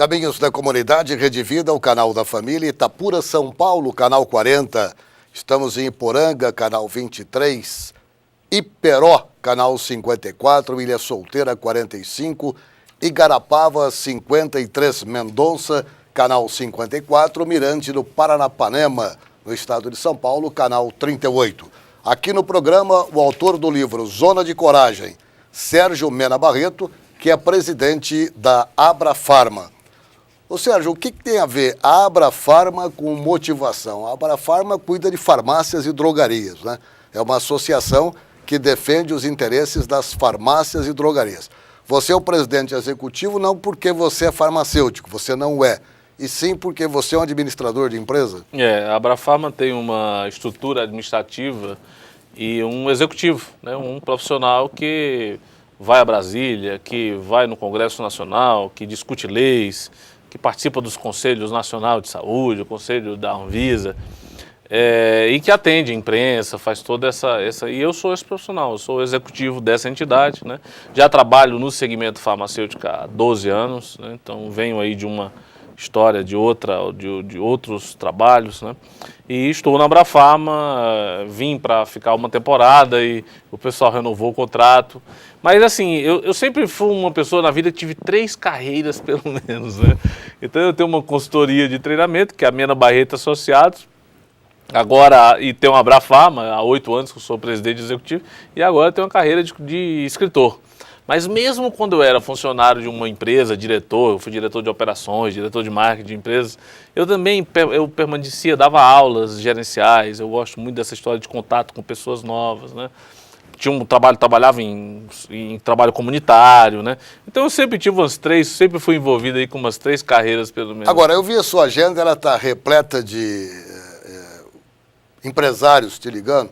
Caminhos da Comunidade, Rede Vida, o canal da família, Itapura, São Paulo, canal 40. Estamos em Iporanga, canal 23. Iperó, canal 54, Ilha Solteira, 45. Igarapava, 53. Mendonça, canal 54. Mirante do Paranapanema, no estado de São Paulo, canal 38. Aqui no programa, o autor do livro Zona de Coragem, Sérgio Mena Barreto, que é presidente da Abrafarma. Ô Sérgio, o que tem a ver a Abrafarma com motivação? A Abrafarma cuida de farmácias e drogarias, né? É uma associação que defende os interesses das farmácias e drogarias. Você é o presidente executivo não porque você é farmacêutico, você não é, e sim porque você é um administrador de empresa? A Abrafarma tem uma estrutura administrativa e um executivo, né? Um profissional que vai a Brasília, que vai no Congresso Nacional, que discute leis, que participa dos Conselhos Nacional de Saúde, o Conselho da Anvisa, e que atende a imprensa, faz toda essa... E eu sou esse profissional, eu sou o executivo dessa entidade, né? Já trabalho no segmento farmacêutico há 12 anos, né? Então venho aí de uma história de outros trabalhos, né? E estou na Abrafarma, vim para ficar uma temporada e o pessoal renovou o contrato. Mas assim, eu sempre fui uma pessoa na vida que tive 3 carreiras pelo menos, né? Então eu tenho uma consultoria de treinamento, que é a Mena Barreto Associados, agora, e tenho a Abrafarma, há 8 anos que eu sou presidente executivo, e agora tenho uma carreira de escritor. Mas mesmo quando eu era funcionário de uma empresa, diretor, eu fui diretor de operações, diretor de marketing de empresas, eu também permanecia, dava aulas gerenciais, eu gosto muito dessa história de contato com pessoas novas, né? Tinha um trabalho, trabalhava em trabalho comunitário, né? Então eu sempre tive sempre fui envolvido aí com umas 3 carreiras pelo menos. Agora, eu vi a sua agenda, ela está repleta de empresários te ligando.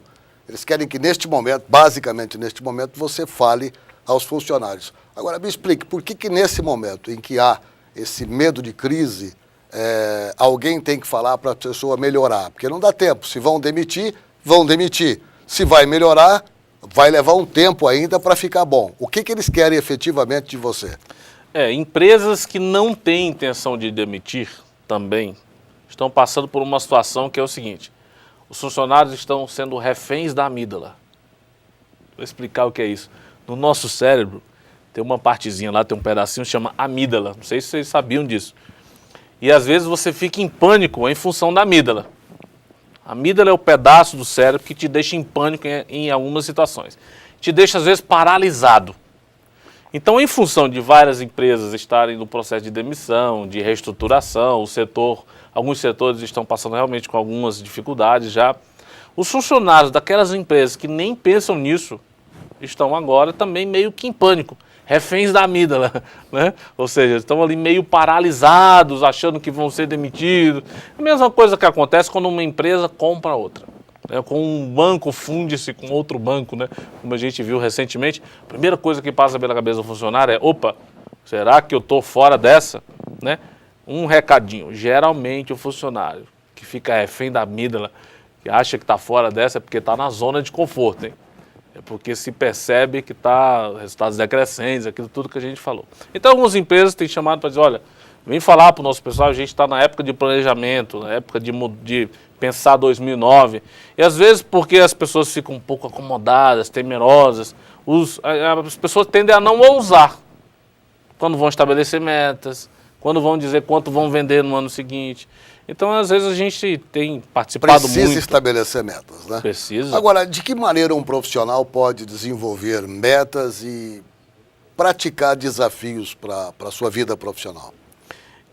Eles querem que neste momento, basicamente neste momento, você fale aos funcionários. Agora, me explique, por que nesse momento em que há esse medo de crise, alguém tem que falar para a pessoa melhorar? Porque não dá tempo. Se vão demitir, vão demitir. Se vai melhorar, vai levar um tempo ainda para ficar bom. O que eles querem efetivamente de você? Empresas que não têm intenção de demitir também estão passando por uma situação que é o seguinte: os funcionários estão sendo reféns da amígdala. Vou explicar o que é isso. No nosso cérebro tem uma partezinha lá, tem um pedacinho que chama amígdala. Não sei se vocês sabiam disso. E às vezes você fica em pânico em função da amígdala. A amígdala é o pedaço do cérebro que te deixa em pânico em algumas situações. Te deixa às vezes paralisado. Então, em função de várias empresas estarem no processo de demissão, de reestruturação, alguns setores estão passando realmente com algumas dificuldades já. Os funcionários daquelas empresas que nem pensam nisso estão agora também meio que em pânico, reféns da amígdala, né? Ou seja, estão ali meio paralisados, achando que vão ser demitidos. A mesma coisa que acontece quando uma empresa compra outra. Com um banco funde-se com outro banco, né? Como a gente viu recentemente, a primeira coisa que passa pela cabeça do funcionário é: opa, será que eu estou fora dessa? Né? Um recadinho: geralmente o funcionário que fica refém da amígdala, que acha que está fora dessa, é porque está na zona de conforto, hein? É porque se percebe que está resultados decrescentes, aquilo tudo que a gente falou. Então algumas empresas têm chamado para dizer: olha, vem falar para o nosso pessoal, a gente está na época de planejamento, na época de pensar 2009. E às vezes porque as pessoas ficam um pouco acomodadas, temerosas, as pessoas tendem a não ousar quando vão estabelecer metas, quando vão dizer quanto vão vender no ano seguinte. Então, às vezes, a gente tem participado muito. Precisa estabelecer metas, né? Precisa. Agora, de que maneira um profissional pode desenvolver metas e praticar desafios para a sua vida profissional?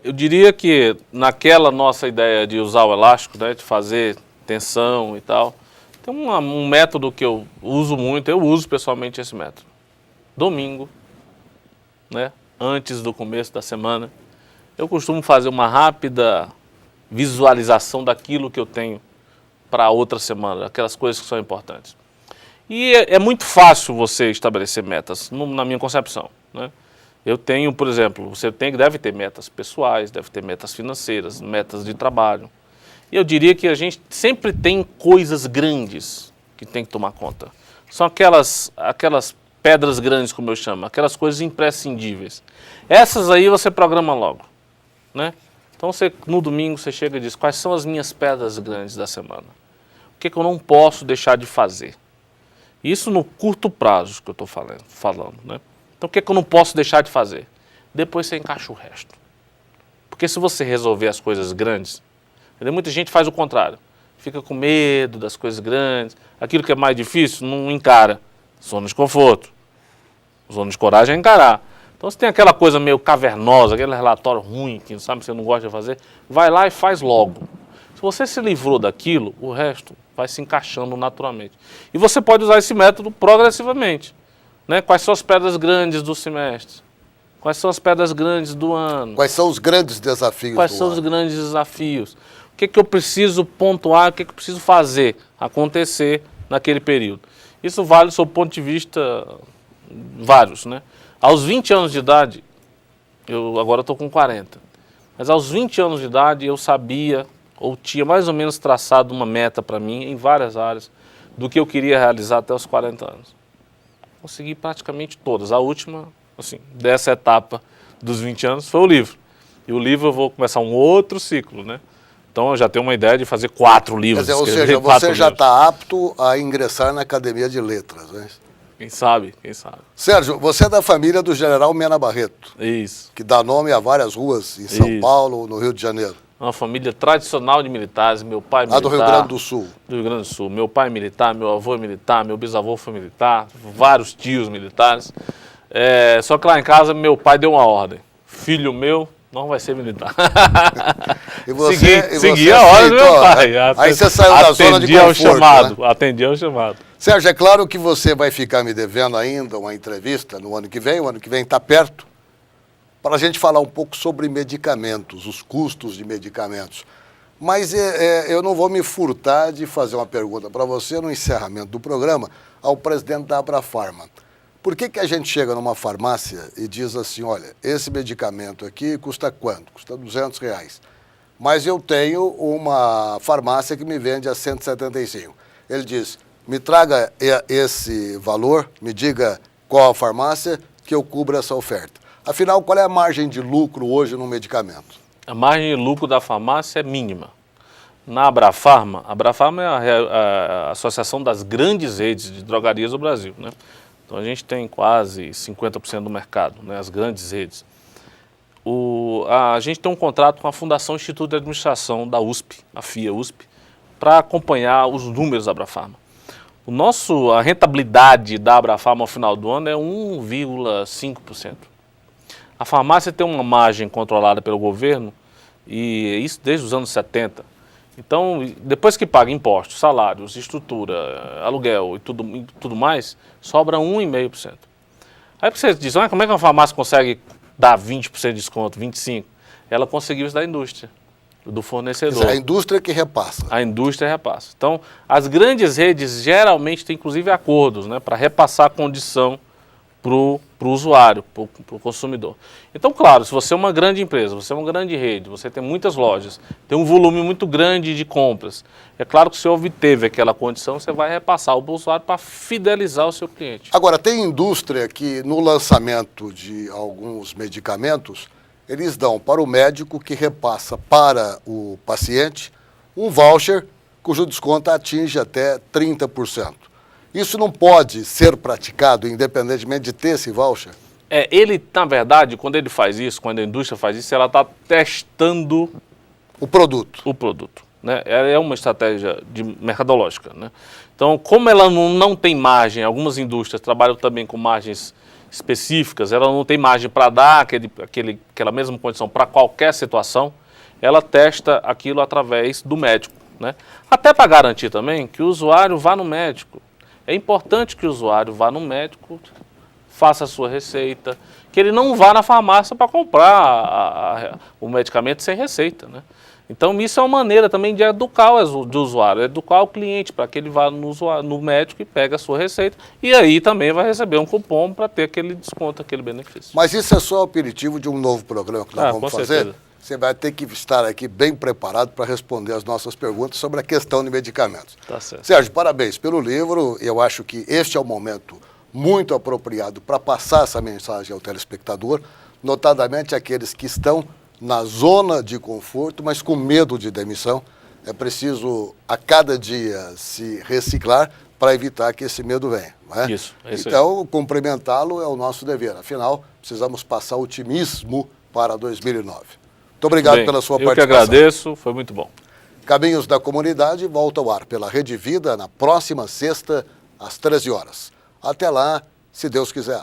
Eu diria que naquela nossa ideia de usar o elástico, né, de fazer tensão e tal, tem um método que eu uso muito, eu uso pessoalmente esse método. Domingo, né, antes do começo da semana, eu costumo fazer uma rápida visualização daquilo que eu tenho para outra semana, aquelas coisas que são importantes. E é muito fácil você estabelecer metas, na minha concepção, né? Eu tenho, por exemplo, deve ter metas pessoais, deve ter metas financeiras, metas de trabalho. E eu diria que a gente sempre tem coisas grandes que tem que tomar conta. São aquelas pedras grandes, como eu chamo, aquelas coisas imprescindíveis. Essas aí você programa logo. né? Então, no domingo, você chega e diz, quais são as minhas pedras grandes da semana? O que eu não posso deixar de fazer? Isso no curto prazo que eu estou falando, né? Então, o que eu não posso deixar de fazer? Depois você encaixa o resto. Porque se você resolver as coisas grandes, muita gente faz o contrário. Fica com medo das coisas grandes. Aquilo que é mais difícil, não encara. Zona de conforto. Zona de coragem é encarar. Então, se tem aquela coisa meio cavernosa, aquele relatório ruim, que sabe, você não gosta de fazer, vai lá e faz logo. Se você se livrou daquilo, o resto vai se encaixando naturalmente. E você pode usar esse método progressivamente, né? Quais são as pedras grandes do semestre? Quais são as pedras grandes do ano? Quais são os grandes desafios Quais do são ano? os grandes desafios? O que eu preciso pontuar, o que eu preciso fazer acontecer naquele período? Isso vale do seu ponto de vista vários, né? Aos 20 anos de idade, eu agora estou com 40, mas aos 20 anos de idade eu sabia, ou tinha mais ou menos traçado uma meta para mim em várias áreas, do que eu queria realizar até os 40 anos. Consegui praticamente todas. A última, assim, dessa etapa dos 20 anos foi o livro. E o livro eu vou começar um outro ciclo, né? Então eu já tenho uma ideia de fazer 4 livros. Quer dizer, ou seja, você já está apto a ingressar na Academia de Letras, né? Quem sabe, quem sabe. Sérgio, você é da família do General Mena Barreto. Isso. Que dá nome a várias ruas em São Isso. Paulo, no Rio de Janeiro. Uma família tradicional de militares, meu pai militar. Lá do Rio Grande do Sul. Do Rio Grande do Sul. Meu pai militar, meu avô militar, meu bisavô foi militar, vários tios militares. Só que lá em casa meu pai deu uma ordem. Filho meu não vai ser militar. E você, segui a ordem do meu pai. Aí você saiu da zona de conforto, Atendi ao chamado. Sérgio, é claro que você vai ficar me devendo ainda uma entrevista no ano que vem. O ano que vem está perto. Para a gente falar um pouco sobre medicamentos, os custos de medicamentos. Mas eu não vou me furtar de fazer uma pergunta para você no encerramento do programa ao presidente da Abrafarma. Por que a gente chega numa farmácia e diz assim, olha, esse medicamento aqui custa quanto? Custa R$200. Mas eu tenho uma farmácia que me vende a 175. Ele diz, me traga esse valor, me diga qual a farmácia que eu cubro essa oferta. Afinal, qual é a margem de lucro hoje no medicamento? A margem de lucro da farmácia é mínima. Na Abrafarma é a associação das grandes redes de drogarias do Brasil, né? Então a gente tem quase 50% do mercado, né? As grandes redes. A gente tem um contrato com a Fundação Instituto de Administração da USP, a FIA-USP, para acompanhar os números da Abrafarma. A rentabilidade da Abrafarma ao final do ano é 1,5%. A farmácia tem uma margem controlada pelo governo, e isso desde os anos 70. Então, depois que paga impostos, salários, estrutura, aluguel e tudo mais, sobra 1,5%. Aí você diz, como é que uma farmácia consegue dar 20% de desconto, 25%? Ela conseguiu isso da indústria, do fornecedor. A indústria que repassa. A indústria repassa. Então, as grandes redes geralmente têm inclusive acordos, né, para repassar a condição para o usuário, para o consumidor. Então, claro, se você é uma grande empresa, você é uma grande rede, você tem muitas lojas, tem um volume muito grande de compras, é claro que se você obteve aquela condição, você vai repassar o usuário para fidelizar o seu cliente. Agora, tem indústria que no lançamento de alguns medicamentos, eles dão para o médico que repassa para o paciente um voucher cujo desconto atinge até 30%. Isso não pode ser praticado independentemente de ter esse voucher? Ele, na verdade, quando ele faz isso, quando a indústria faz isso, ela está testando o produto. Né? É uma estratégia mercadológica. Né? Então, como ela não tem margem, algumas indústrias trabalham também com margens específicas, ela não tem margem para dar aquela mesma condição para qualquer situação, ela testa aquilo através do médico. Né? Até para garantir também que o usuário vá no médico. É importante que o usuário vá no médico, faça a sua receita, que ele não vá na farmácia para comprar o medicamento sem receita, né? Então, isso é uma maneira também de educar o usuário, educar o cliente para que ele vá no médico e pegue a sua receita e aí também vai receber um cupom para ter aquele desconto, aquele benefício. Mas isso é só o aperitivo de um novo programa que nós vamos fazer? Certeza. Você vai ter que estar aqui bem preparado para responder as nossas perguntas sobre a questão de medicamentos. Tá certo. Sérgio, parabéns pelo livro. Eu acho que este é o momento muito apropriado para passar essa mensagem ao telespectador, notadamente aqueles que estão na zona de conforto, mas com medo de demissão. É preciso, a cada dia, se reciclar para evitar que esse medo venha. Não é? Isso então, cumprimentá-lo é o nosso dever. Afinal, precisamos passar otimismo para 2009. Muito obrigado pela sua participação. Eu que agradeço, foi muito bom. Caminhos da Comunidade volta ao ar pela Rede Vida na próxima sexta, às 13 horas. Até lá, se Deus quiser.